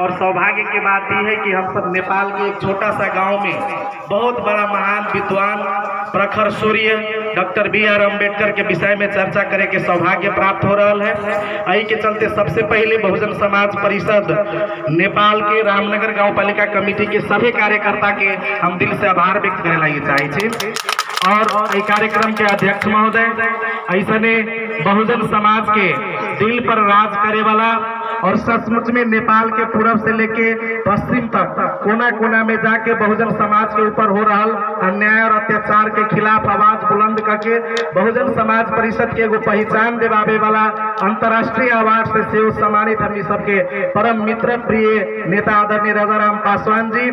और सौभाग्य की बात यह है कि हम सब नेपाल के एक छोटा सा गांव में बहुत बड़ा महान विद्वान प्रखर सूर्य डॉक्टर बी.आर. अम्बेडकर के विषय में चर्चा करे के सौभाग्य प्राप्त हो रहा है। यही के चलते सबसे पहले बहुजन समाज परिषद नेपाल के रामनगर गांव पालिका कमेटी के सभी कार्यकर्ता के हम दिल से आभार व्यक्त करे लगे चाहे और ये कार्यक्रम के अध्यक्ष महोदय ऐसने बहुजन समाज के दिल पर राज करे वाला और सचमुच में नेपाल के पूर्व से लेके पश्चिम तक कोना कोना में जाके बहुजन समाज के ऊपर हो रहा अन्याय और अत्याचार के खिलाफ आवाज बुलंद करके बहुजन समाज परिषद के एगो पहचान दिवावे वाला अंतर्राष्ट्रीय अवार्ड से सेव सम्मानित हम सबके परम मित्र प्रिय नेता आदरणीय राजाराम पासवान जी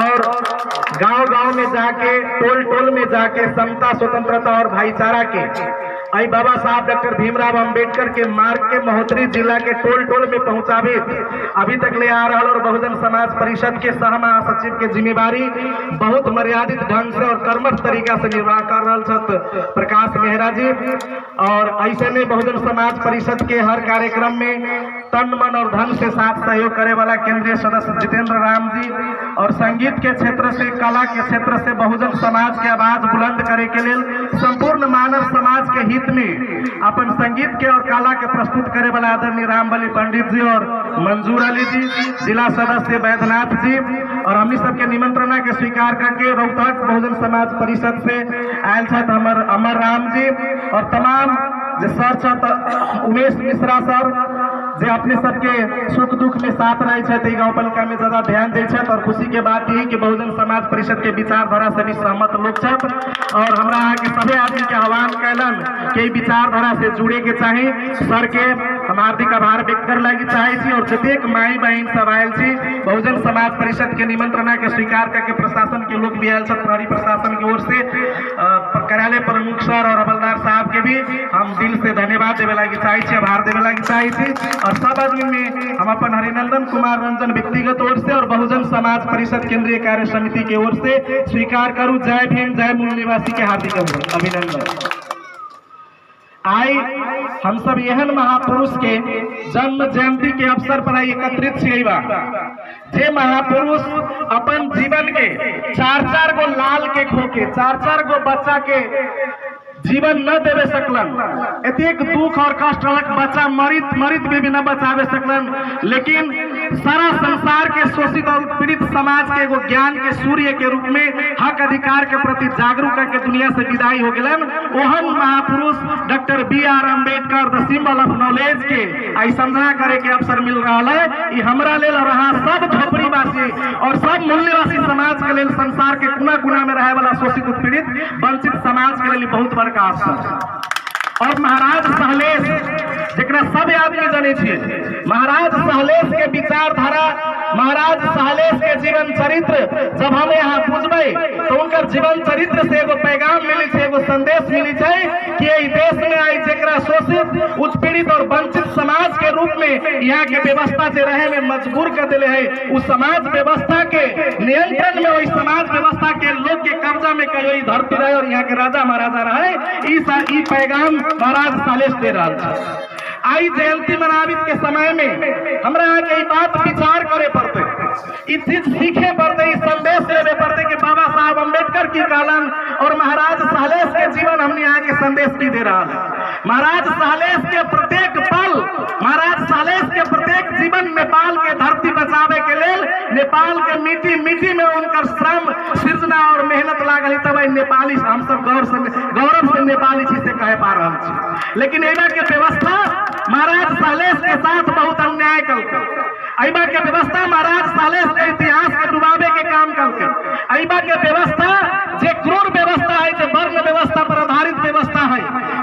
और गांव-गांव में जाके टोल-टोल में जाके समता स्वतंत्रता और भाईचारा के आई बाबा साहब डॉक्टर भीमराव अंबेडकर के मार्ग के महोत्तरी जिला के टोल-टोल में पहुंचावे अभी तक ले आ रहा और बहुजन समाज परिषद के सह महासचिव के जिम्मेवारी बहुत मर्यादित ढंग से और कर्मठ तरीका से निर्वाह कर रहा प्रकाश मेहरा जी और ऐसे में बहुजन समाज परिषद के हर कार्यक्रम में तन मन और धन से साथ सहयोग करे वाला केंद्रीय सदस्य जितेंद्र राम जी और संगीत के क्षेत्र से कला के क्षेत्र से बहुजन समाज के आवाज बुलंद करे के लिए संपूर्ण मानव समाज के हित में अपन संगीत के और कला के प्रस्तुत करे वाला आदरणीय रामबली पंडित जी और मंजूर अली जी जिला सदस्य बैद्यनाथ जी और हम सबके निमंत्रणा के स्वीकार करके रोहतक बहुजन समाज परिषद से आयल छत अमर राम जी और तमाम सर छत उमेश मिश्रा सर जे अपने सबके सुख दुख में साथ रहे गाँव पालिका में ज्यादा ध्यान दे और खुशी के बात यही कि बहुजन समाज परिषद के विचारधारा से भी सहमत लोग और हमरा यहाँ के सभी आदमी के आह्वान कैलन कि विचारधारा से जुड़े के चाहे सर के हम हार्दिक आभार व्यक्त कर लगी चाहे और जतेक माई बहन सब आयल बहुजन समाज परिषद के निमंत्रणा के स्वीकार करके प्रशासन के लोग भी आयल प्रहरी प्रशासन की ओर से कार्यालय प्रमुख सर और हवलदार साहब के भी हम दिल से धन्यवाद देवे लगी चाहे आभार देवे लगी चाहे और सब आदमी में हम अपन हरिनंदन कुमार रंजन व्यक्तिगत ओर से और बहुजन समाज परिषद केंद्रीय कार्य समिति की ओर से स्वीकार करूं। जय भीम जय मूल निवासी के हार्दिक अभिनंदन। आई हम सब एहन महापुरुष के जन्म जयंती के अवसर पर एकत्रित छियबा जे महापुरुष अपन जीवन के चार गो लाल के खोके चार गो बच्चा के जीवन न देवे सकलन एतेक दुख और कष्ट बच्चा मरित भी न बचावे सकलन लेकिन सारा संसार के शोषित और पीड़ित समाज के एगो ज्ञान के सूर्य के रूप में हक अधिकार के प्रति जागरूक करके दुनिया से विदाई हो गलन ओहन महापुरुष doctor B R. Ambedkar the symbol of knowledge के आई समझना करे के अवसर मिल रहा है। ये हमरा लेल रहा सब झोपड़ीवासी और सब मूल्यवासी समाज के लिए संसार के कोना कोना में रहे वाला शोषित पीड़ित वंचित समाज के लिए बहुत बड़ा और महाराज सहलेश जरा सब आदमी जाने महाराज सहलेश के विचारधारा महाराज सहलेश के जीवन चरित्र जब हम यहाँ पूछबे तो उनका जीवन चरित्र से एगो पैगाम मिली एगो संदेश मिली कि यही देश में आई जरा शोषित उत्पीड़ित और वंचित समाज के रूप में यहाँ के व्यवस्था से रहे में मजबूर कर दिले है उस समाज व्यवस्था के नियंत्रण में वही समाज व्यवस्था के लोग के कब्जा में कई धरती रहे और यहाँ के राजा महाराजा रहे ई पैगाम महाराज सहलेश दे रहा आई जयंती मनावित के समय में हमरा यहाँ के बात विचार करे पड़ते इस चीज सीखे पड़ते इस संदेश लेवे पड़ते कि बाबा साहब अम्बेडकर की कालन और महाराज सहलेश के जीवन हमने यहाँ के संदेश भी दे रहा है। महाराज सहलेश के प्रत्येक पल महाराज सहलेश के प्रत्येक जीवन नेपाल के धरती बचावे के लिए नेपाल के मिट्टी मिट्टी में उनका श्रम सृजना और मेहनत लागल तब नेपाली हम सब गौरव से नेपाली चीज से कहे पा रहा लेकिन एना के व्यवस्था महाराज सहलेश के साथ बहुत अन्याय करके अइबा के व्यवस्था महाराज सहलेश के इतिहास के डुबावे के काम करके अइबा के व्यवस्था जे क्रूर व्यवस्था है जो वर्ण व्यवस्था पर आधारित व्यवस्था है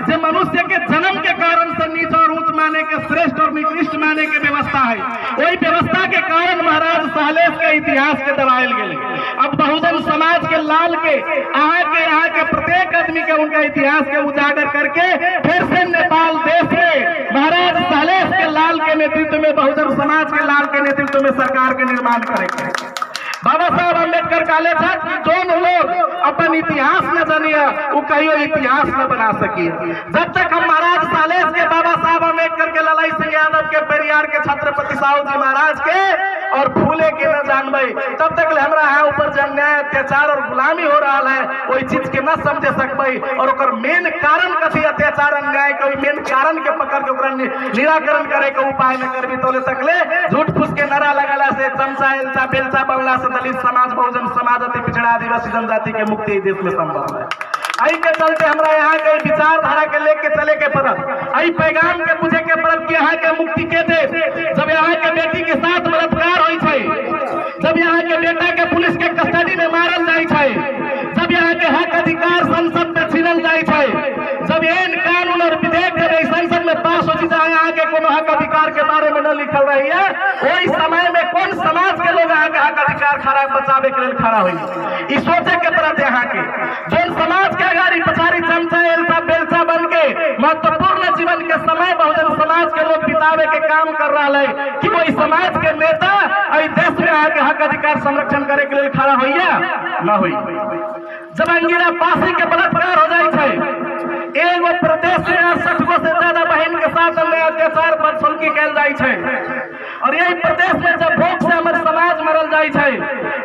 जो मनुष्य के जन्म के कारण से नीच और ऊंच माने के श्रेष्ठ और निकृष्ट माने के व्यवस्था है वही व्यवस्था के कारण महाराज सहलेश के इतिहास के दबायल गए। अब बहुजन समाज के लाल के यहाँ के प्रत्येक आदमी के उनका इतिहास के उजागर करके फिर से नेपाल देश में महाराज सहलेश के लाल के नेतृत्व में बहुजन समाज के लाल के नेतृत्व में सरकार के निर्माण करेंगे। बाबा साहब अम्बेडकर काले था जो लोग अपन इतिहास न जानिए वो कहियो इतिहास न बना सकिए। जब तक हम महाराज सहलेश के बाबा साहब अम्बेडकर के ललाई सिंह यादव के पेरियार के छत्रपति साहू जी महाराज के और फूले के न जानबे, तब तक हमरा यहाँ ऊपर जो अन्याय अत्याचार और गुलामी हो रहा है वही चीज के न समझे सकबे। और ओकर मेन कारण कथी अत्याचार अन्याय के मेन कारण के पकड़ के ओकरा निराकरण करे के उपाय न करबी तोले तकले झूठ फूस के नारा लगाला से, चमचा एलचा बेलचा बनला से दलित समाज, बहुजन समाज, अति पिछड़ा आदिवासी जनजाति के मुक्ति इस देश में संभव है। आई के चलते हमरा यहाँ के विचारधारा के लेके चले के पड़त, आई पैगाम के पूछे के पड़त कि यहाँ के मुक्ति के दे। जब यहाँ के बेटी के साथ बलात्कार होई छै, जब यहाँ के बेटा के पुलिस के कस्टडी में मारल जाय छै, जब यहाँ के हक अधिकार संसद में छीनल जाय छै, जब एन कानून और विधेयक संसद में पास हो जाए यहाँ के कोनो हक अधिकार के बारे में न लिखल रही है, वही समय में कौन समाज के लोग यहाँ के हक अधिकार खड़ा बचावे के लिए खड़ा हुई। इस सोचे के पड़त यहाँ के जो समाज के अगाड़ी पछाड़ी चमचा एलचा बेलचा बन के महत्वपूर्ण जीवन के समय बहुजन समाज के लोग बितावे के काम कर रहा है कि वही समाज के नेता इस देश में आके हक अधिकार संरक्षण करे के लिए खड़ा होइया न हुई। जब अंगिरा पासी के बलात्कार हो जाए, एगो प्रदेश में 60 गो से ज्यादा बहन के साथ अत्याचार बदसलूकी कैल जाए छै, और यही प्रदेश में जब भूख से हमारे समाज मरल जाए,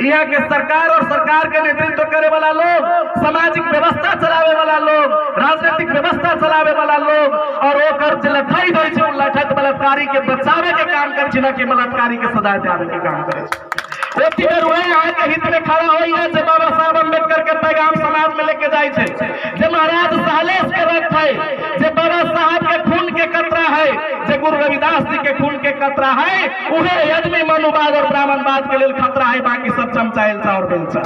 यहाँ के सरकार और सरकार के नेतृत्व करे वाला लोग, सामाजिक व्यवस्था चलावे वाला लोग, राजनीतिक व्यवस्था चलावे वाला लोग और ओकर जे लठाई दै छै लठत बलात्कारी के बचावे के काम करे छै, न कि बलात्कारी के सजा देवे के काम करे छै। ओती बेर वही यहाँ के हित में खड़ा होई है जे बाबा साहब अम्बेडकर के पैगाम समाज में लेके जाए छै, जे महाराज साहलेश के रक्त है, जे बाबा साहब के खून के कतरा है, जे गुरु रविदास जी के खून के कतरा है, उहे यज्ञ मनुवाद और ब्राह्मणवाद के लिए खतरा है, बाकी सब चमचा एलचा और बेलचा।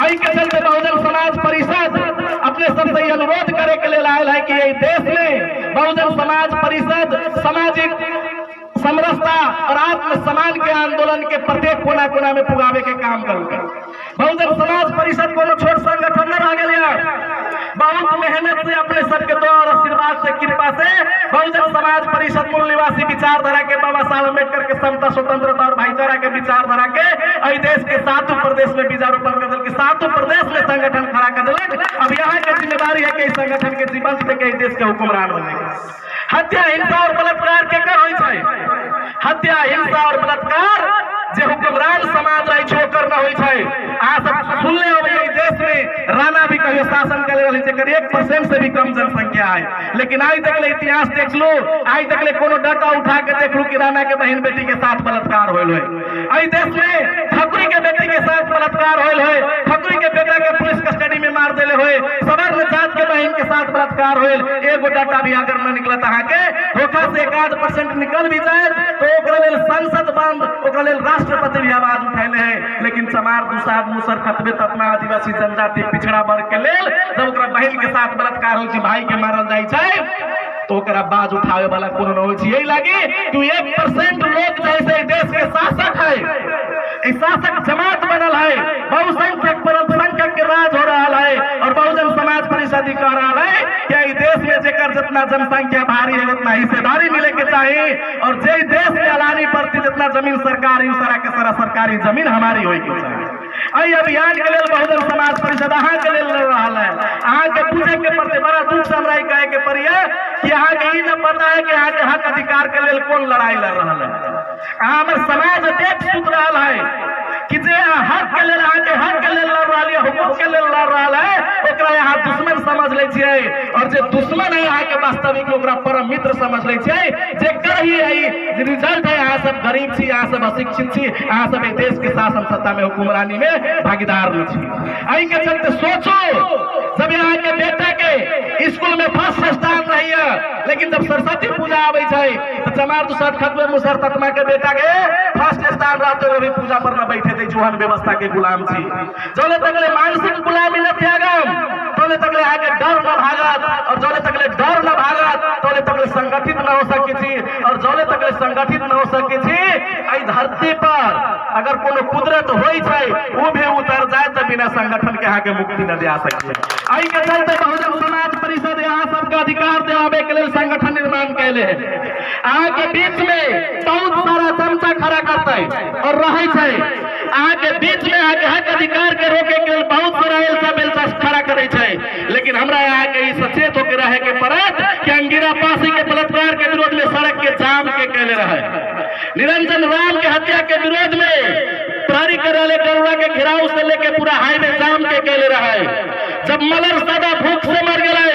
आई के चलते बहुजन समाज परिषद अपने सबसे अनुरोध करे के लिए आयल है कि यही देश में बहुजन समाज परिषद सामाजिक समरसता और आत्म सम्मान के आंदोलन के प्रत्येक कोना कोना में पुगावे के काम करेंगे। बहुजन समाज परिषद को छोट संगठन न रह गया, बहुत मेहनत से अपने सबके दौर आशीर्वाद से कृपा से बहुजन समाज परिषद मूल निवासी विचारधारा के बाबा साहब अम्बेडकर के समता स्वतंत्रता और भाईचारा के विचारधारा के अई देश के 7 प्रदेश में बीजारोपण कर दिल, 7 प्रदेश में संगठन खड़ा कर दिल। अब यहाँ की जिम्मेदारी है कि इस संगठन के जीवन से देश के हुक्मरान बनेगा। हत्या हिंसा और बलात्कार के कर होई छै, हत्या हिंसा और बलात्कार जे हुक्मरान समाज रही छो करना होई छै। आ सब सुनले हो ये देश में राणा भी कहियो शासन कर रही जेकर 1% से भी कम जनसंख्या है, लेकिन आज तक ले इतिहास देख लो, आज तक ले कोनो डाटा उठा के देख लो कि राणा के बहन बेटी के साथ बलात्कार होल है। आई देश में ठकुरी के बेटी के साथ बलात्कार होल है, ठकुरी के बेटा के पुलिस कस्टडी में मार देले होए, सवर्ण जात के बहन के साथ बलात्कार होल। एगो डाटा भी अगर न निकलत अहाँ के धोखा से 1% निकल भी जाए तो ओकरा लेल संसद बंद, ओकरा लेल राष्ट्रपति भी आवाज उठैले है, लेकिन समार दुसाद मुसर खतबे ततना आदिवासी जनजाति पिछड़ा वर्ग के लेल जब ओकरा बहन के साथ बलात्कार होई छै, भाई के मारल जाय छै तो ओकरा बाज उठावे वाला कोनो न होई छै। यही लागी कि 1% लोग जैसे देश के शासक है, शासक जमात बनल है, बहुसंख्यक पर अल्पसंख्यक के राज हो रहा है, और बहुजन समाज परिषद कह रहा है कि देश में जेकर जितना जनसंख्या भारी है उतना हिस्सेदारी मिले के चाहिए, और जे देश में अलानी पड़ती जितना जमीन सरकारी उस तरह के सारा सरकारी जमीन हमारी होई के चाहिए। आई अभियान के लिए बहुजन समाज परिषद अहाँ के लिए लड़ रहा है, अहाँ के पूछे के प्रति बड़ा दुख से हमरा कहे के पड़िए कि अहाँ के न पता है कि अहाँ के हक अधिकार के लिए कौन लड़ाई लड़ रहा है। अहाँ हमर समाज देख सुत रहा है कि जे हक के लेल अहाँ के हक के लेल लड़ रहा है, हुकूक के लेल लड़ रहा है, ओकरा यहाँ दुश्मन समझ ले छियै, और जे दुश्मन है अहाँ के वास्तविक ओकरा परम मित्र समझ ले छियै। जे कर ही है रिजल्ट है अहाँ सब गरीब छी, अहाँ सब अशिक्षित छी, अहाँ सब देश के शासन सत्ता में हुकुमरानी में भागीदार न छी। एहि के चलते सोचो जब यहाँ के बेटा के स्कूल में फर्स्ट स्थान रही है, लेकिन जब सरस्वती पूजा आवे छै तो जमात दुसाद खतबे मुसर तत्मा के बेटा के फर्स्ट स्थान रहते हुए भी पूजा पर न बैठे थे, चौहान व्यवस्था के गुलाम छी। जोले तकले मानसिक गुलामी न त्यागम, तोले तकले आगे डर न भागत, और जोले तकले डर न भागत तोले तकले संगठित न हो सके छी, और जोले तकले संगठित न हो सके छी आई धरती पर अगर कोनो कुदरत होई छै वो भी उतर जाए तो बिना संगठन के यहाँ के मुक्ति न दे सके। आई के चलते बहुजन समाज परिषद यहाँ सबका अधिकार देवावे के लिए संगठन निर्माण कैले है। अहाँ के बीच में बहुत सारा चमचा खड़ा करते और रहे छै, अहाँ के बीच में अहाँ के हक अधिकार के रोके के लिए बहुत सारा एलसा बेलसा खड़ा करे छै, लेकिन हमरा यहाँ के सचेत होकर रहे के पड़त कि अंगिरा पासी के बलात्कार के विरोध में सड़क के जाम के कैले रहे, निरंजन राम के हत्या के विरोध में लड़ाई करे ले करुणा के घेराव से लेके पूरा हाईवे जाम के केले रहे। जब मलर सदा भूख से मर गए,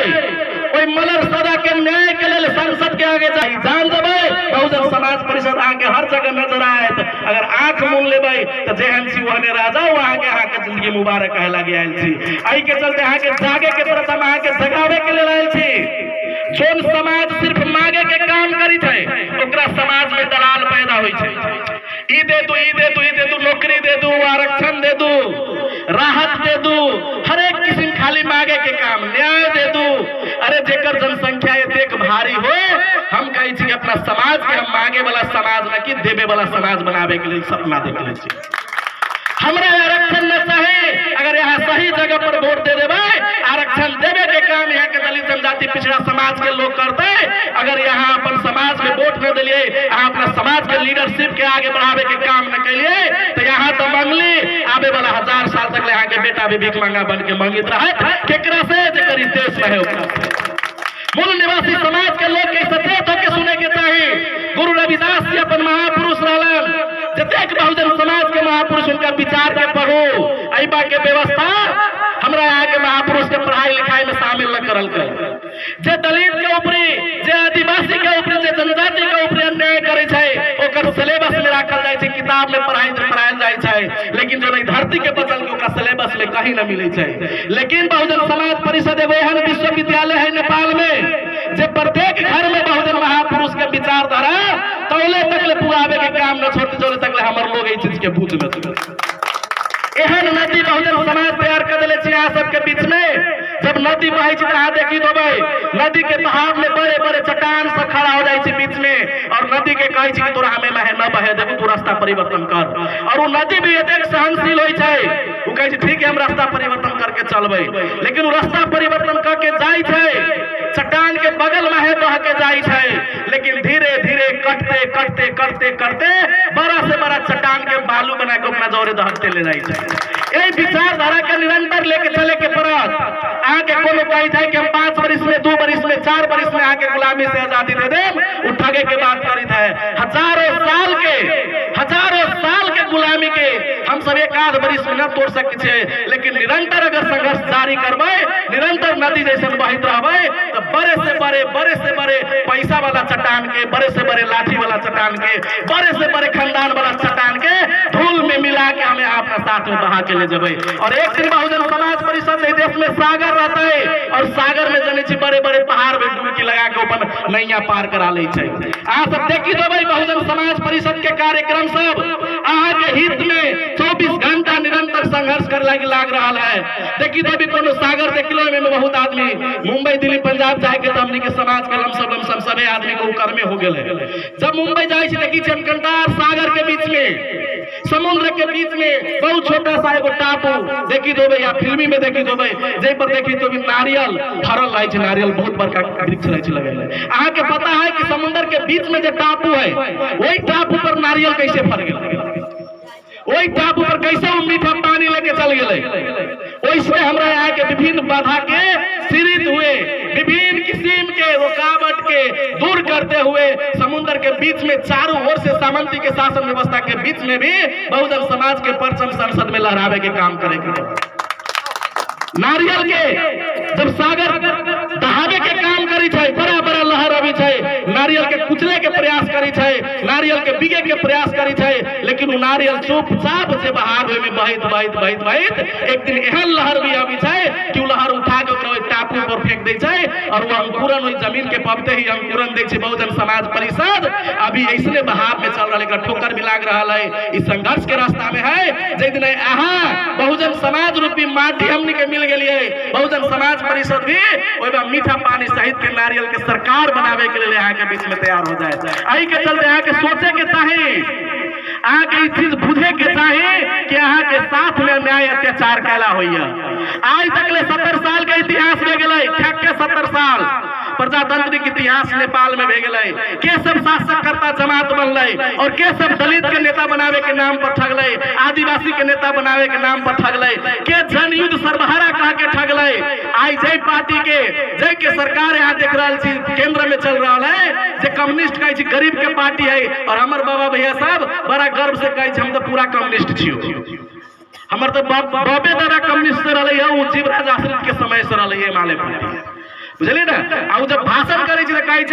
कोई मलर सदा के न्याय के लिए संसद के आगे जाए जान देवे। बहुजन समाज परिषद आगे हर जगह नजर आए, अगर आंख मूंद लेवे तो जेहन सी वहने राजा वहां के आके जिंदगी मुबारक कहे लगे आयल छी। आई के चलते यहाँ के जागे के तरफ हम आके जगावे के लिए आयल छी। जोन समाज सिर्फ मांगे के काम करी थे, ओकरा समाज में दलाल पैदा हुई है। ई दे दू, ई दे दू, ई दे दू, नौकरी दे दू, आरक्षण दे दू, राहत दे दू, हर एक किस्म खाली मांगे के काम, न्याय दे दू। अरे जेकर जनसंख्या ये देख भारी हो, हम कही छी अपना समाज के हम मांगे वाला समाज न कि देवे वाला समाज बनावे के लिए सपना देख ले छी। हमरा आरक्षण न चाहे, अगर यहाँ सही जगह पर वोट दे देवे, आरक्षण देवे के काम यहाँ के दलित जनजाति पिछड़ा समाज के लोग करते। अगर यहाँ अपन समाज में वोट न दिलिए, यहाँ अपना समाज के लीडरशिप के आगे बढ़ावे के काम न करिए, तो यहाँ तो मंगली आवे वाला 1000 साल तक यहाँ के बेटा भी भीख मांगा बन के मंगित रहे। केकरा से जेकर देश में है मूल निवासी समाज के लोग के सचेत होकर सुने के चाहिए। गुरु रविदास जी अपन महापुरुष रहलन, जतेक बहुजन समाज के महापुरुष उनका विचार के पढ़ो। अइबा के व्यवस्था हमरा यहाँ के महापुरुष के पढ़ाई लिखाई में शामिल न करल गए। जे दलित के ऊपरी, जे आदिवासी के ऊपरी, जे जनजाति के ऊपरी अन्याय करे छै, ओकर सिलेबस में रखल जाय छै, किताब में पढ़ायल जाय छै, लेकिन जो नहीं धरती के बचल के ओकरा सिलेबस में कहीं न मिले छै। लेकिन बहुजन समाज परिषद एगो एहन विश्वविद्यालय है नेपाल में, जे प्रत्येक घर में बहुजन महापुरुष के विचारधारा तौले तक पुरावे के काम न छोड़ते, जोले तक हमर लोग ये चीज के बूझ न एहन नदी बहुजन समाज तैयार कर दिले छी। यहाँ सबके बीच में जब नदी बहे छै, यहाँ देखी देवे नदी के बहाव में बड़े बड़े चट्टान सब खड़ा हो जाए बीच में, और नदी के कहे कि तोरा हमें बहे न बहे देखो तू रास्ता परिवर्तन कर। और वो नदी भी एतेक सहनशील होई छै, वो कहे ठीक है हम रास्ता परिवर्तन करके चलबे, लेकिन वो रास्ता परिवर्तन करके जाय छै, चट्टान के बगल में है बह के जाय छै, लेकिन धीरे धीरे कटते कटते करते करते बड़ा से बड़ा चट्टान के बालू बना के अपना जोरे दहकते ले जाय छै। यही विचारधारा के निरंतर लेके चले के पड़त। आगे कोनो कही जाए कि हम 5 वर्ष में, 2 वर्ष में, 4 वर्ष में आके गुलामी से आजादी दे दे, उठागे के बात करित है। हजारों साल के गुलामी के हम सब 1 वर्ष में न तोड़ सके छे, लेकिन निरंतर अगर संघर्ष जारी करबे, निरंतर नदी जैसे बहित रहबे, तो बड़े से बड़े पैसा वाला चट्टान के, बड़े से बड़े लाठी वाला चट्टान के, बड़े से बड़े खानदान वाला चट्टान के धूल में मिला के हमें अपना साथ में बहा के ले जबे। और एक दिन बहुजन समाज परिषद देश में सागर रहता है, और सागर में जने छी बड़े बड़े पहाड़ में डुबकी लगा के अपन नैया पार करा ले छै। आ सब देखी देबै बहुजन समाज परिषद के कार्यक्रम सब अहाँ के हित में 24 घंटा निरंतर संघर्ष कर लाग रहा है। देखी देबै कोनो सागर देखलो में बहुत आदमी मुंबई दिल्ली पंजाब जाए के तो हमनी के समाज के लमसम सबे आदमी को कर्मे हो गेल है। जब मुंबई जाए छी देखी छी कंटार सागर के बीच में, समुद्र के बीच में बहुत छोटा सा एगो टापू देखी देबै, या फिल्मी में देखी देबै, जे पर देखी तो नारियल फरल रहे छै, नारियल बहुत बड़का वृक्ष रहे छै लगल। अहाँ के पता है कि समुद्र के बीच में जो टापू है, वही टापू पर नारियल कैसे फर गेल, वही टापू पर कैसे मीठा पानी लेके चल गए। वैसे हमरा यहाँ के विभिन्न बाधा के सिरित हुए, विभिन्न किस्म के रुकावट के दूर करते हुए समुद्र के बीच में चारों ओर से सामंती के शासन व्यवस्था के बीच में भी बहुजन समाज के परचम संसद में लहरावे के काम करेंगे। नारियल के जब सागर दहावे के काम करी छै, बड़ा बड़ा लहर अभी छै, नारियल के कुचले के प्रयास करी छै, नारियल के बिगे के प्रयास करी छै, लेकिन वो नारियल चुपचाप से बहाव में बहित एक दिन एहन लहर भी अभी छै कि लहर उठा के टापू पर फेंक दे छै, और वो अंकुरन वही जमीन के पबते ही अंकुरन दे छै। बहुजन समाज परिषद अभी ऐसने बहाव में चल रहा है, ठोकर भी लाग रहा है, इस संघर्ष के रास्ता में है। जे दिन अहाँ बहुजन समाज रूपी माटी हमनी के मिल गेलिए, बहुजन समाज परिषद भी ओइबा मीठा पानी सहित के नारियल के सरकार बनावे के लिए यहाँ के बीच में तैयार हो जाए। आई के चलते यहाँ के सोचे के चाहे, अहाँ के चीज बुझे के चाहे कि अहाँ के साथ में न्याय अत्याचार कैला होइया। आज तक ले 70 साल के इतिहास में गेले, ठक के 70 साल प्रजातांत्रिक इतिहास नेपाल में भे गए, के सब शासक करता जमात बनल और के सब दलित के नेता बनावे के नाम पर ठगल, आदिवासी के नेता बनावे के नाम पर ठगल, के जनयुद्ध सर्वहारा कह के ठगल। आई जय पार्टी के जय के सरकार यहाँ देख रहा केंद्र में चल रहा है, जे कम्युनिस्ट कहे गरीब के पार्टी है और हमार बाबा भैया साहब बड़ा गर्व से कहे हम तो पूरा कम्युनिस्ट छियो। हमार तो बाबे दादा कम्युनिस्ट से रहे हैं, जीवराज आश्रित के समय से रहे है माले पार्टी, बुझलिए ना। और जब भाषण करे तो कहे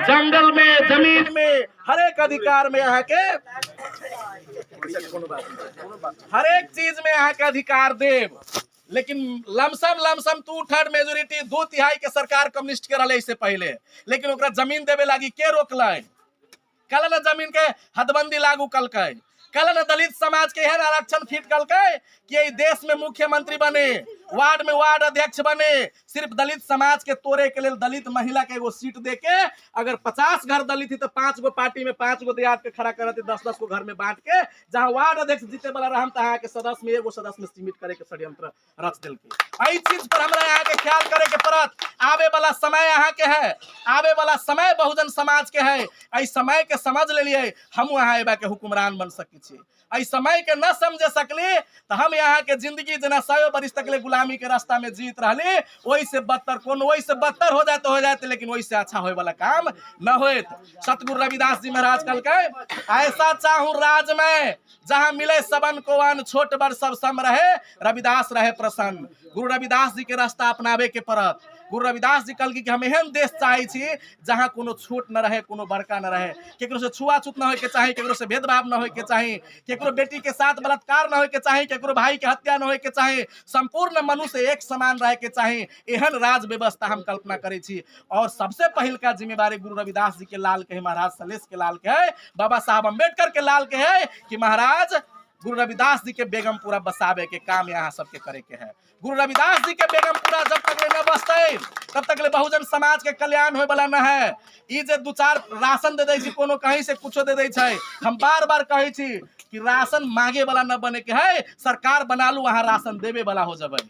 जंगल में जमीन में हर एक अधिकार में यहाँ के हर एक चीज में यहाँ के अधिकार देव, लेकिन लमसम 2/3 मेजोरिटी 2/3 के सरकार कम्युनिस्ट के रहे इससे पहले, लेकिन ओकरा जमीन देवे लागी के रोकल, कल न जमीन के हदबंदी लागू कल, कल न दलित समाज के एहन आरक्षण फिट कल कि देश में मुख्यमंत्री बने, वार्ड में वार्ड अध्यक्ष बने, सिर्फ दलित समाज के तोड़े के लिए दलित महिला के एगो सीट दे के, अगर 50 घर दलित थी तो 5 गो पार्टी में 5 गो देहात के खड़ा करते, 10-10 को घर में बांट के, जहां वार्ड अध्यक्ष जीते वाला रहम तहाँ के सदस्य में एगो सदस्य में सीमित करे के षड्यंत्र रच दिल के। आई चीज पर हमरा यहाँ के ख्याल करे के पड़त। आवे वाला समय यहाँ के है, आवे वाला समय बहुजन समाज के है, आई समय के समझ ले लिए हम यहाँ एबा के हुक्मरान बन सकी छी। आई समय के न समझे सकली तो हम यहाँ के जिंदगी जना 100 बरिस तक ले गुलामी के रास्ता में जीत रही, वही से बदतर कौन वही से बदतर हो जाते, लेकिन वही से अच्छा होए वाला काम न होए। सतगुरु रविदास जी महाराज कल के ऐसा चाहूं राज में जहां मिले सबन को अन, छोट बड़ सब सम रहे, रविदास रहे प्रसन्न। गुरु रविदास जी के रास्ता अपनावे के पड़त। गुरु रविदास जी कल कि हम एहन देश चाहे छी जहाँ कोनो छोट न रहे, कोनो बड़का न रहे, केकरो से छुआछूत न होय के चाही, केकरो से भेदभाव न होय के चाही, केकरो बेटी के साथ बलात्कार न होय के चाही, केकरो भाई के हत्या न होय के चाही, संपूर्ण मनुष्य एक समान रहे के चाही, एहन राज व्यवस्था हम कल्पना करे छी। और सबसे पहिल का जिम्मेवारी गुरु रविदास जी के लाल के है, महाराज सलेश के लाल के है, बाबा साहब अम्बेडकर के लाल के है कि महाराज गुरु रविदास जी के बेगमपुरा बसावे के काम यहाँ सबके करे के है। गुरु रविदास जी के बेगमपुरा जब तक ले न बसते तब तक ले बहुजन समाज के कल्याण होए वाला न है। ई जे 2-4 राशन दे दै छी, कोनो कहीं से कुछो दे दै छै, हम बार-बार कहे छी कि राशन मांगे वाला न बने के है, सरकार बना लू वहां राशन देवे वाला हो जाबे।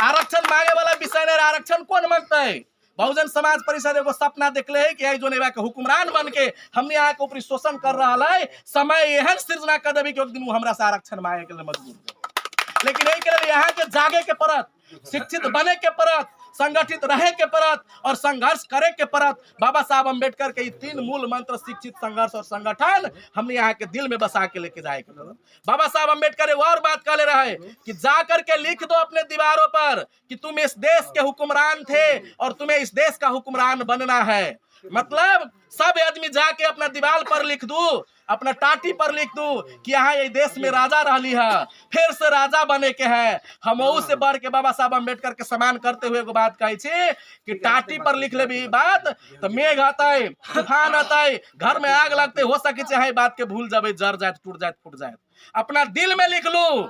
आरक्षण मांगे वाला विषय नहीं, आरक्षण कौन मांगते? बहुजन समाज परिषद एगो सपना देखले है कि जो नेबा के हुक्मरान बन के हमने यहाँ के ऊपर शोषण कर रहा है, समय एहन सृजना कर देवी कि एक दिन वो हमरा से आरक्षण मांगे के लिए मजबूर। लेकिन यही के लिए यहाँ के जागे के परत, शिक्षित बने के परत, संगठित रहे के परत और संघर्ष करे के परत। बाबा साहब अम्बेडकर के 3 मूल मंत्र शिक्षित, संघर्ष और संगठन हमने यहाँ के दिल में बसा के लेके जाए के परत। बाबा साहब अम्बेडकर एक और बात कहले रहे कि जाकर के लिख दो अपने दीवारों पर कि तुम इस देश के हुक्मरान थे और तुम्हें इस देश का हुक्मरान बनना है। मतलब सब आदमी जाके अपना दीवार पर लिख दू, अपना टाटी पर लिख दू कि यहाँ ये देश में राजा रहली है, फिर से राजा बने के है। हम से बढ़ के बाबा साहब अम्बेडकर के सम्मान करते हुए एगो बात कही छी कि टाटी पर लिख ले भी बात तो मेघ आते, तूफान आते, घर में आग लगते, हो सके चाहे बात के भूल जाए, जर जाए, टूट जाए, फूट जाए। अपना दिल में लिख लू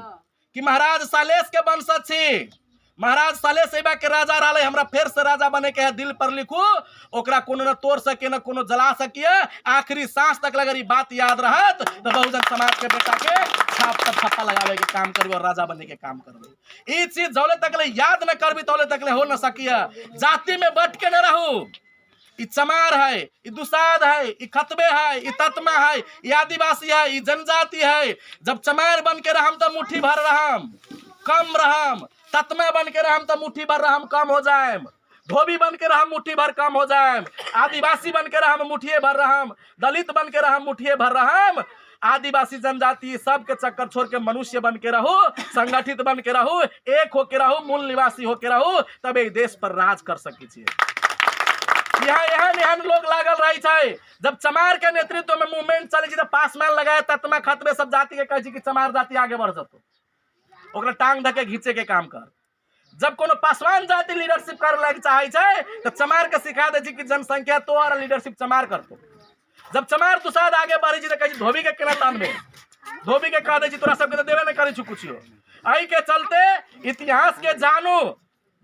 कि महाराज सालेश के वंशज छी, महाराज साले सेवा के राजा रहा, हमरा फिर से राजा बने के है। दिल पर लिखू, ओकरा कोनो न तोड़ सके न कोनो जला सकिए, आखिरी सांस तक अगर ये बात याद रहत तो बहुजन समाज के बेटा के छाप पर छप्पा लगावे के काम करबे और राजा बने के काम करबे। ई चीज जौले तक ले याद न करबी तौले तक ले हो न सकिए। जाति में बट के न रहू, ई चमार है, ई दुसाध है, ई खतबे है, ई तत्मा है, ई आदिवासी है, ई जनजाति है। जब चमार बन के रहम तो मुट्ठी भर रहम, कम रहम, तत्मा बन के रहम तो मुट्ठी भर रहम कम हो जाए, धोबी बन के रहम मुट्ठी भर कम हो जाए, आदिवासी बन के रहम मुठिए भर रहम, दलित बन के रहम मुठिए भर रहम। आदिवासी जनजाति सब के चक्कर छोड़ के मनुष्य बन के रहू, संगठित बन के रहू, एक होके रहू, मूल निवासी होके रहू, तब एक देश पर राज कर सकी छे। यहाँ एहन लोग लागल रही है। जब चमार के नेतृत्व में मूवमेंट चले तो पासमान लगाए, तत्मा खतबे सब जाति के कहे कि चमार जाति आगे बढ़ जतो, ओकरा टांग धके घींचे के काम कर। जब कोनो पासवान जाति लीडरशिप करे लगे चाहे तो चमार के सिखा दे कि जनसंख्या तो और लीडरशिप चमार करतो। जब चमार दुसाद आगे बढ़ी तो कहे धोबी के केना तानबे, धोबी के कह दे तोरा सबके तो देवे न करे छु कुछ। आई के चलते इतिहास के जानू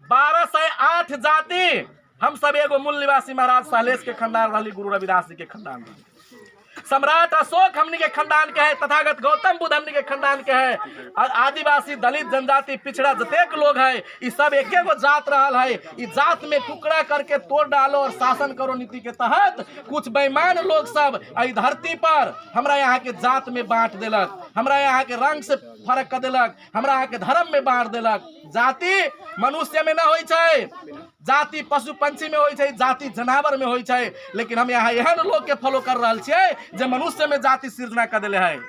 1208 जाति हम सब एगो मूल निवासी महाराज सालेश के खंडान रही, गुरु रविदास जी के खंडान रही। सम्राट अशोक हमनी के खानदान के है, तथागत गौतम बुद्ध हमनी के खानदान के है, आदिवासी दलित जनजाति पिछड़ा जतेक लोग है, ये सब एक गो जात रहल है। इस जात में टुकड़ा करके तोड़ डालो और शासन करो नीति के तहत कुछ बेईमान लोग सब इस धरती पर हमरा यहाँ के जात में बांट देलक, हमरा यहाँ के रंग से फर्क कर देलक, हमरा यहाँ के धर्म में बांट देलक। जाति मनुष्य में न होई छै, जाति पशु पंछी में होई छै, जाति जनावर में होई छै, लेकिन हम यहाँ एहन लोग के फॉलो कर रहल छियै जे मनुष्य में जाति सृजना कर देले है।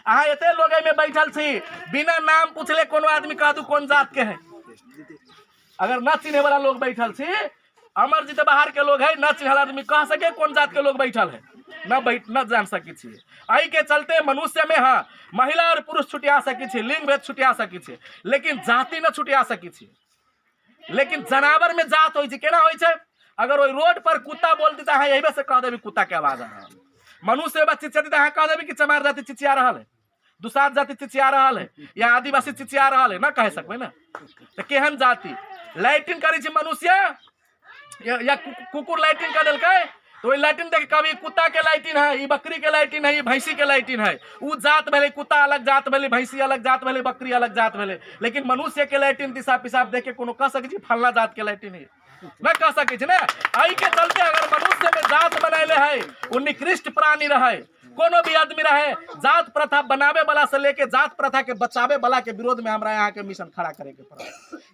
अहाँ एते लोग में बैठल छी, बिना नाम पूछले कोनो आदमी कह दू कौन जात के है। अगर न चिन्हे वाला लोग बैठल छी, अमर जी तो बाहर के लोग है, न चिन्हल आदमी कह सके कौन जात के लोग बैठल है, न जान सकी छी। आई के चलते मनुष्य में हाँ महिला और पुरुष छुटिया सकी छी, लिंग भेद छुटिया सकी छी, लेकिन जाति न छुटिया सकी छी। लेकिन जनावर में जात होई छै, केना होई छै? अगर वही रोड पर कुत्ता बोल दी है, यही से कह देवी कुत्ता के आवाज आ रहा है। मनुष्य चिचियाती तो कह देवी कि चमार जाति चिचिया रहा है, दुसाध जाति चिचिया रहा है, या आदिवासी चिचिया रहा है, ना कह सकबे ना। तो केहन जाति लैट्रिन करी छै मनुष्य या कुकुर लैट्रिन कर दिलकै, तो वही लैट्रिन देख कभी कुत्ता के लैट्रिन है, ये बकरी के लैट्रिन है, ये भैंसी के लैट्रिन है। वो जात भले, कुत्ता अलग जात भले, भैंसी अलग जात भले, बकरी अलग जात भले, लेकिन मनुष्य के लैट्रिन दिशा पिसाब देख के कोनो कह सके फलना जात के लैट्रिन है, न कह सके ना। आई के चलते अगर मनुष्य में जात बनैले है, वो निकृष्ट प्राणी रहे, कोनो भी आदमी रहे, जात प्रथा बनावे वाला से लेके जात प्रथा के बचावे वाला के विरोध में हमरा यहाँ के मिशन खड़ा करे के पड़ा।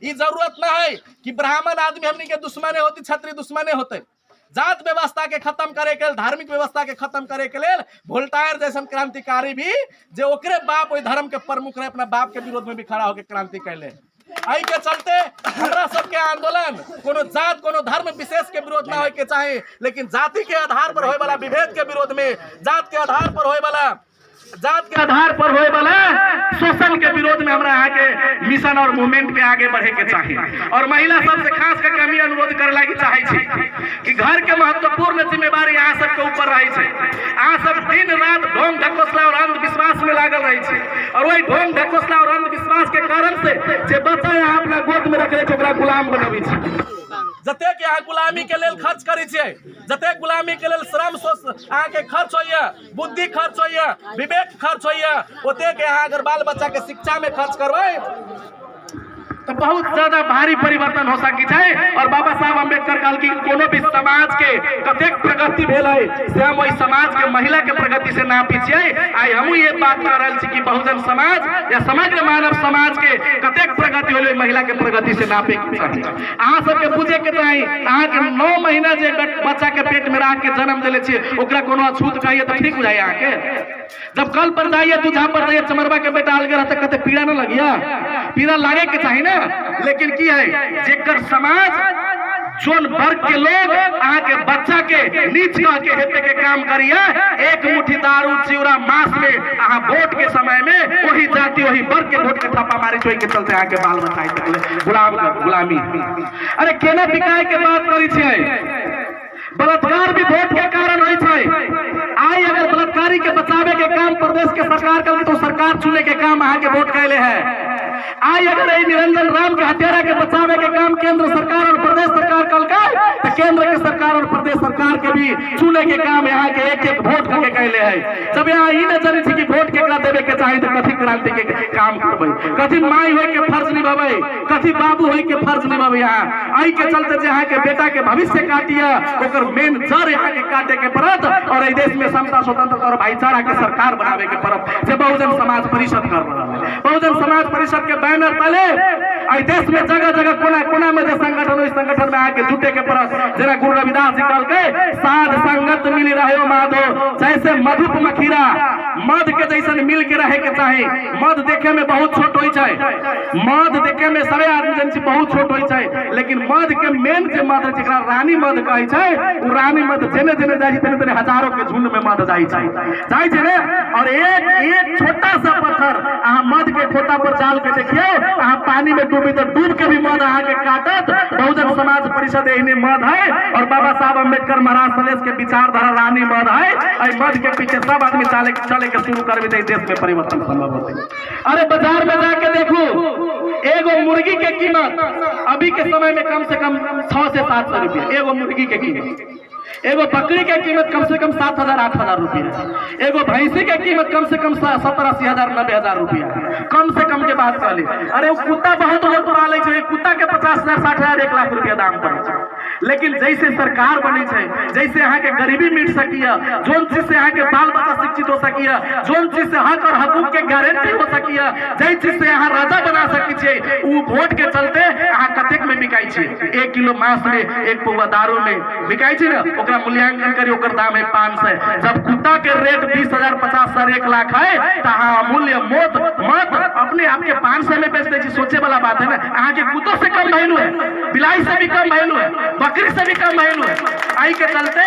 ये जरूरत न है कि ब्राह्मण आदमी हमनी के दुश्मने होती, क्षत्रिय दुश्मने होते। जात व्यवस्था के खत्म करे के, धार्मिक व्यवस्था के खत्म करे के लेल वोल्टायर जैसन क्रांतिकारी भी जे ओकरे बाप वही धर्म के प्रमुख रहे, अपना बाप के विरोध में भी खड़ा होकर क्रांति कैले। आई के चलते हमरा सबके आंदोलन कोनो जात कोनो धर्म विशेष के विरोध ना होय के चाहे, लेकिन जाति के आधार पर होय वाला विभेद के विरोध में, जात के आधार पर होय वाला शोषण के विरोध में हमरा यहाँ के मिशन और मूवमेंट के आगे बढ़े के चाहिए। और महिला सबसे खास करके हम अनुरोध करे लागी चाहे कि घर के महत्वपूर्ण जिम्मेवारी यहाँ सबके ऊपर रही है। अहाँ सब दिन रात ढोंग ढकोसला और अंधविश्वास में लागल रही है, और वही ढोंग ढकोसला और अंधविश्वास के कारण से जे बच्चा यहाँ अपना गोद में रख ले ओकरा गुलाम बनबी छै। जतेक यहाँ गुलामी के लेल खर्च करी छे, जतेक गुलामी के लेल श्रम अहाँ के खर्च होइए, बुद्धि खर्च होइए, विवेक खर्च होइए, ओतेक यहाँ अगर बाल बच्चा के शिक्षा में खर्च करबै तो बहुत ज्यादा भारी परिवर्तन हो सकी है। और बाबा साहब अम्बेडकर कहल कि कोनो भी समाज के कतेक प्रगति भेल है से हम वही समाज के महिला के प्रगति से नापी छियै। आई हमहू ये बात कह रहे छी कि बहुजन समाज या समग्र मानव समाज के कतेक प्रगति होले महिला के प्रगति से नापे के चाही। अहाँ सबके बुझे के चाही, अहाँ के 9 महीना जे बच्चा के पेट में राख के जन्म देले छियै, ओकरा कोनो अछूत कहिए तो ठीक बुझाइए अहाँ के? जब कल पर जाइए तुझा पर जाइए चमरबा के बेटा अलगे रहते कते पीड़ा न लगिया, पीड़ा लागे के चाही ना। लेकिन की है जेकर समाज जोन वर्ग के लोग अहाँ के बच्चा के नीच कह के हेते के काम करिए, एक मुट्ठी दारू चिवड़ा मांस में अहाँ वोट के समय में वही जाति वही वर्ग के वोट के थप्पा मारी छोई के चलते अहाँ के बाल बच्चा गुलामी। अरे केना बिकाय के बात करी छै? बलात्कार भी वोट के कारण होई छै। आई अगर बलात्कारी के बचावे के काम प्रदेश के सरकार करे तो सरकार चुने के काम अहाँ के वोट कैले है। आई अगर निरंजन राम के हत्यारा के बचावे के काम केंद्र सरकार और प्रदेश सरकार कल तो केंद्र के सरकार और प्रदेश सरकार के भी चुने के काम यहाँ के एक एक वोट करके कैले है। जब यहाँ ई न जाने कि वोट केकरा देवे के चाही तो कथी क्रांति के काम करबे, कथी माई होय के फर्ज निभावे, कथी बाबू होय के फर्ज निभावे। यहाँ आई के चलते यहाँ के बेटा के भविष्य काटिया ओकर मेन जड़ यहाँ के काटे के पड़त और इस देश में समता स्वतंत्रता और भाईचारा के सरकार बनावे के पड़त से बहुजन समाज परिषद कर रहा है। बहुजन समाज परिषद के बैनर तले आई देश में जगह जगह कोना कोना में जो संगठन इस संगठन में आके जुटे के परस जना गुरु रविदास जी कहल के साध संगत मिली रहो माधो, जैसे मधुप मखीरा मध के जैसन मिल के रहे के चाहे। मध देखे में बहुत छोट होई छै, मध देखे में सबे आदमी जन छी बहुत छोट होई छै, लेकिन मध के मेन जे मध जेकरा रानी मध कहै छै, उ रानी मध जेने जेने जाइ छै तेने हजारों के झुंड में मध जाइ छै ने। और एक छोटा सा पत्थर अहाँ मध के खोता पर डाल के देखिए, अहाँ पानी में डूबी तो डूब के भी मध अहाँ के काटत। बहुजन समाज परिषद एहने मध है और बाबा साहब अम्बेडकर महाराज सलेश के विचारधारा रानी मध है। आई मध के पीछे सब आदमी चले के शुरू कर देश में परिवर्तन संभव होते। अरे बाजार में जाके देखो, एगो मुर्गी के कीमत अभी के समय में कम से कम 600 से 700 रुपया एगो मुर्गी के कीमत। एगो बकरी के कीमत कम से कम 7,000 8,000 रुपया, एगो भैंसी के कीमत कम से कम 70-80,000 90,000 रुपया, कम से कम के बात कर ली। अरे वो कुत्ता बहुत लोग पाले छे, कुत्ता के 50,000 60,000 1 लाख रुपया दाम पड़े छे। लेकिन जैसे सरकार बनी है, जैसे यहाँ के गरीबी मिट सकी है, जोन चीज से यहाँ के बाल बच्चा शिक्षित हो सकी है, जोन चीज से हक और हकूक के गारंटी हो सकी है, जै चीज से यहाँ राजा बना सकी है, वो वोट के चलते यहाँ कतेक में बिकाई छे। 1 किलो मांस में 1 पौवा दारू में बिकाई छे ना, ओकरा मूल्यांकन करी, ओकर दाम है 500। जब कुत्ता के रेट 20,000 50,000 1 लाख है, तो अमूल्य मौत मत अपने आप के 500 में बेच दे। सोचे वाला बात है ना, यहाँ के कुत्तों से कम वैल्यू है, बिलाई से भी कम वैल्यू है, बकरी से भी कम वैल्यू है। आई के चलते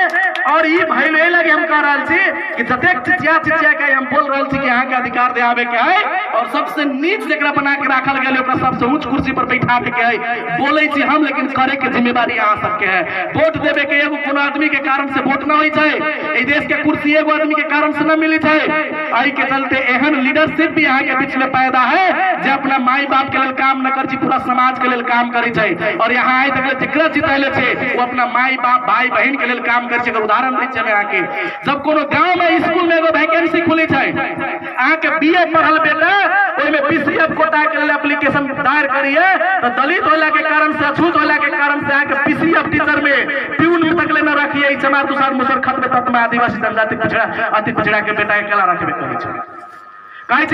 और ये वैल्यू लगे हम कह रहा छी कि जतेक चिचिया के हम बोल रहा छी कि यहाँ के अधिकार दे के है, और सबसे नीच जरा बना के रखल गए, सबसे ऊंच कुर्सी पर बैठा के है बोले छी हम, लेकिन करे के जिम्मेवारी यहाँ सबके है। वोट देवे के एगो कोनो आदमी के कारण से वोट न हो देश के कुर्सी एगो आदमी के कारण से न मिली है। आई के चलते एहन लीडरशिप भी यहाँ के बीच में पैदा है जो अपना माई बाप के लिए काम न कर, पूरा समाज के लिए काम करे छै। और यहाँ आए तक जकरा जितैले छे वो अपना माई बाप भाई बहन के लिए काम करे छै। उदाहरण दै छै यहाँ के, जब कोनो गांव में स्कूल में एगो वैकेंसी खुली है, अहाँ के बीए पढ़ल बेटा ओइमे पीसीएफ कोटा के लिए एप्लीकेशन दायर करिए, तो दलित होला के कारण से, अछूत होला के कारण से अहाँ के पीसीएफ टीचर में प्यून में तक ले न रखिए। चमार तुषार मुसर खत्म तत्व में आदिवासी जनजाति पिछड़ा अति पिछड़ा के बेटा के कला रखबे करे छै, कहे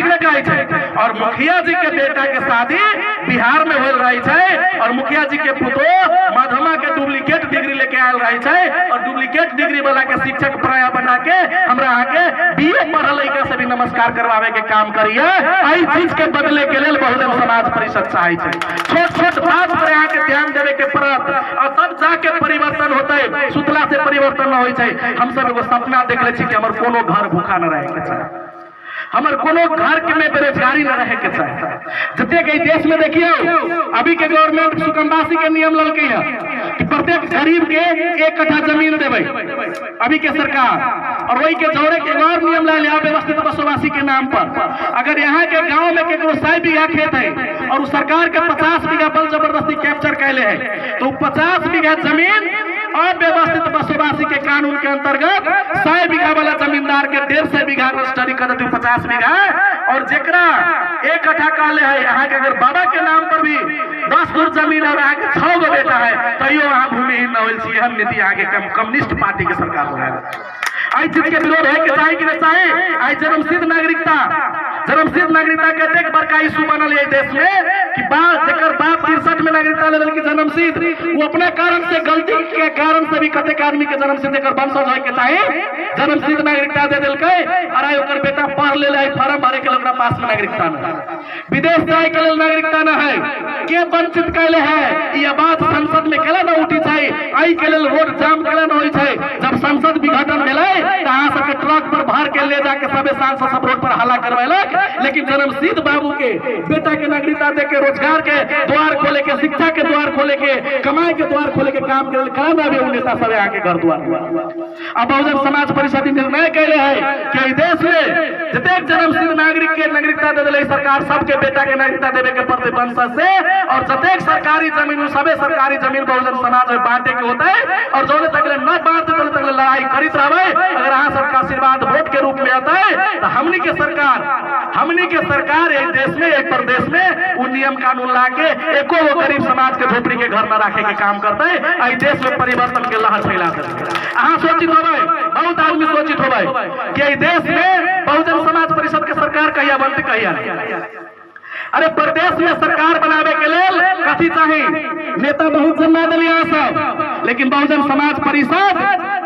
छै। और मुखिया जी के बेटा के शादी बिहार में हो रही है, और मुखिया जी के पुतो मधमा के डुप्लीकेट डिग्री लेके आयल रही है, और डुप्लीकेट डिग्री वाला के शिक्षक प्राय बना के हमरा आके बीए पढ़ल लड़का से भी नमस्कार करवावे के काम करिए। आई चीज के बदले के लिए बहुजन समाज परिषद चाहे छै। छोट छोट बात पर यहाँ के ध्यान देवे के पड़त, और तब जाके परिवर्तन होते, सुतला से परिवर्तन न होय छै। हम सब एगो सपना देखले छी कि हमर कोनो घर भूखा न रहे के चाही, हमारे कोनो घर के में बेरोजगारी न रहे के चाहे। जते के देश में देखिए अभी के गवर्नमेंट सुकम्बासी के नियम ललके है कि प्रत्येक गरीब के 1 कट्ठा जमीन देवे अभी के सरकार, और वही के जोड़े के और नियम ला लिया व्यवस्थित बसोबासी के नाम पर। अगर यहाँ के गांव में केकरो 100 बीघा खेत है और सरकार के 50 बीघा बल जबरदस्ती कैप्चर कैले है, तो 50 बीघा जमीन अव्यवस्थित बसोबासी के कानून के अंतर्गत 100 बीघा वाला जमींदार के 150 बीघा रजिस्ट्री कर देती 50 बीघा, और जेकरा 1 कट्ठा कहले है, यहाँ के अगर बाबा के नाम पर भी 10 धुर जमीन और यहाँ के 6 गो बेटा है, तैयो यहाँ भूमिहीन न होल छी। हम नीति यहाँ के कम्युनिस्ट पार्टी के सरकार हो रहा है। आई चीज के विरोध है कि चाहे कि नहीं चाहे, आई जन्मसिद्ध नागरिकता के एक बड़का इशू बनल है देश में कि जकर बाप 63 में नागरिकता लेवल की जन्मसिद्ध, वो अपने कारण से गलती के कारण से भी कतेक आदमी के जन्मसिद्ध जकर वंशज होय के चाहे जन्मसिद्ध नागरिकता दे देलकै, और ओकर बेटा पढ़ ले फार्म भरे के ओकरा पास में नागरिकता न, विदेश जाए के लेल नागरिकता न है, के वंचित कैले है। ये बात संसद में केला न उठी छै, आई के लेल रोड जाम केला न होय छै। जब संसद विघटन भेलै त अहाँ सबके ट्रक पर भर के ले जाके सबे सांसद सब रोड पर हल्ला करवेलक, लेकिन जन्मसिद्ध बाबू के बेटा के नागरिकता दे के रोजगार के द्वार खोले के, शिक्षा के द्वार खोले के, कमाई के द्वार खोले के काम करे कराना भी नेता सब यहाँ के घर द्वार। अब बहुजन समाज परिषद निर्णय कैले है कि देश में जतेक जन्मसिद्ध नागरिक के नागरिकता दे दिले सरकार, सबके बेटा के नागरिकता देवे के पड़ते वंशज से, और जतेक सरकारी जमीन सबे सरकारी जमीन बहुजन समाज में बांटे के होता है, और जो तक न बांटते तो तक लड़ाई करित रहे। अगर अहाँ सबका आशीर्वाद वोट के रूप में आता है तो हमनी के सरकार एक देश में एक प्रदेश में वो नियम कानून ला के एको वो गरीब समाज के झोपड़ी के घर न रखे के काम करते है। देश में परिवर्तन के लहर फैला देते। अहाँ सोचित होबै, बहुत आदमी सोचित होबै कि देश में बहुजन समाज परिषद के सरकार कहिया बनते कहिया। अरे प्रदेश में सरकार बनावे के लेल कथी चाही, नेता बहुत जन्मा दिलिया सब, लेकिन बहुजन समाज परिषद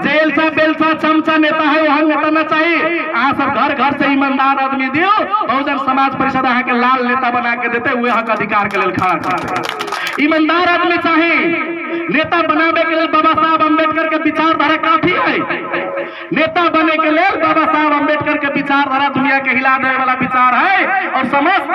जेलसा बेलसा चमचा नेता है वहां नेता न चाहिए। अहाँ सब घर घर से ईमानदार आदमी दियो, बहुजन समाज परिषद अहाँ के लाल नेता बना के देते हुए हक अधिकार के लेल खड़ा करते। ईमानदार आदमी चाहिए नेता बनावे के लिए। बाबा साहब अम्बेडकर के विचारधारा काफी है, नेता बने के लिए बाबा साहब अम्बेडकर के विचारधारा दुनिया के हिला देने वाला विचार है और समस्त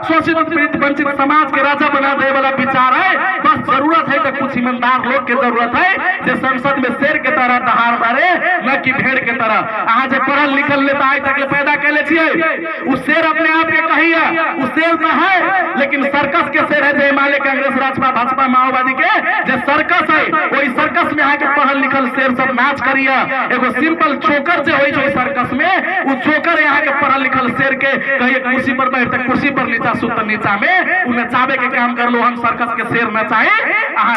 शोषित पीड़ित वंचित समाज के राजा बना देने वाला विचार है। बस जरूरत है तो कुछ ईमानदार लोग की जरूरत है जो संसद में शेर के तरह दहाड़ मारे, न कि भेड़ के तरह। आज जो पढ़ल लिखल नेता आज तक पैदा कैले उस शेर अपने आप के कहिए उस शेर तो है, लेकिन सर्कस के शेर है जो हिमालय कांग्रेस राजपा भाजपा माओवादी के जो सर्कस है, वही सर्कस में आके पढ़ल लिखल शेर सब नाच करिए। एगो सिंपल चोकर जो है सर्कस में, वो चोकर यहाँ के पढ़ल लिखल शेर के कहिए कुर्सी पर बैठ कुर्सी पर नीचा सुत नीचा में उ नचावे के काम कर लो। हम सर्कस के शेर नचाए,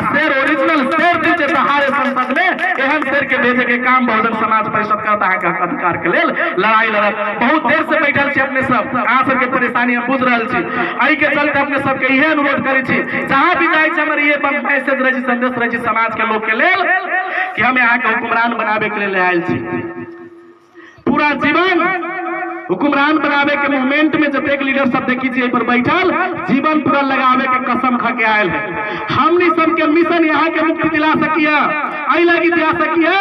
शेर ओरिजिनल शेर दीजिए सहारे संसद में, एहन शेर के भेजे के काम बहुजन समाज परिषद करता है अधिकार के लिए लड़ाई लड़त बहुत देर से बैठल छी। अपने सब अहाँ सबके परेशानी हम बुझ रहल छी, एहि के चलते अपने सबके इहे अनुरोध करै छी जहाँ भी जाइ छी हमर ये मैसेज रही संदेश रही समाज के लोग के लेल कि हम यहाँ के हुक्मरान बनावे के लिए आयल छी। पूरा जीवन हुक्मरान बनावे के मूवमेंट में जतेक लीडर सब देखी छी पर बैठल जीवन पूरा लगावे के कसम खा के आयल है। हमनी सबके मिशन यहाँ के मुक्ति दिला सकिए, आई लगी दिला सकिए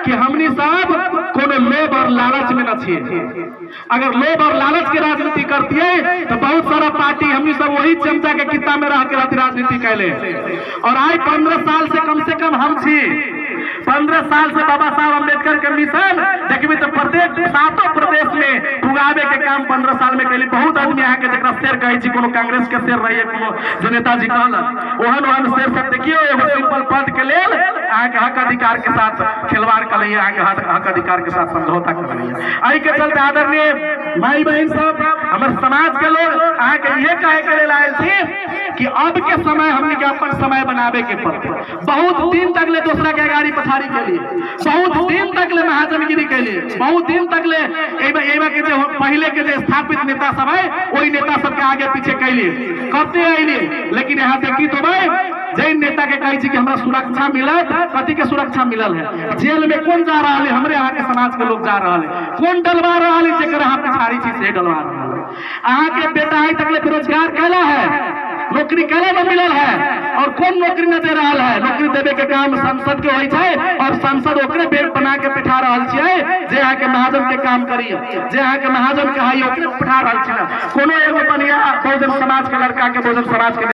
कि हमनी सब कोनो लोभ और लालच में न छिए। अगर लोभ और लालच के राजनीति करती है तो बहुत सारा पार्टी हमनी सब वही चमचा के किता में रह के राजनीति कैले। और आज 15 साल से कम हम छी, 15 साल से बाबा साहब अम्बेडकर के मिशन देखबी तो प्रत्येक 7 प्रदेश में पुगावे के काम 15 साल में कैली। बहुत आदमी यहाँ के जरा शेर कहे छी, कोनो कांग्रेस के शेर रही है, कोनो जो नेताजी कहलन ओहन शेर सब देखियो एगो सिंपल पद के लेल यहाँ के हक अधिकार के साथ खिलवाड़ कर रही है, यहाँ के हक अधिकार के साथ समझौता कर रही है। आई के चलते आदरणीय भाई बहन सब हमारे समाज के लोग यहाँ के ये कहे के लेल आयल थी कि अब के समय हमने के अपन समय बनावे के पड़ते। बहुत दिन तक ले दूसरा के गाड़ी पछाड़ी के लिए, बहुत दिन तक ले महाजनगिरी के लिए, बहुत दिन तक ले के जो पहले के जो स्थापित नेता सब है वही नेता सबके आगे पीछे कैली करते आइली। लेकिन यहाँ देखी तो भाई जैन नेता के कही कि हमरा सुरक्षा मिलत, कथी के सुरक्षा मिलल है? जेल में कौन जा रहा है? हमरे यहाँ के समाज के लोग जा रहा है। कौन डलवा रहा है? जेकर यहाँ पिछाड़ी चीज से डलवा रहा है। अहाँ के बेटा आई तक ले बेरोजगार कैला है, नौकरी कैला न मिलल है, और कौन नौकरी न दे रहा है? नौकरी देवे के काम संसद के होई छै और संसद ओकरे बेड बना के बैठा रहल छियै जे यहाँ के महाजन के काम करिए, जे यहाँ के महाजन के हाई ओकरे बैठा रहल छियै। कोनो एगो बढ़िया बहुजन समाज के लड़का के बहुजन समाज के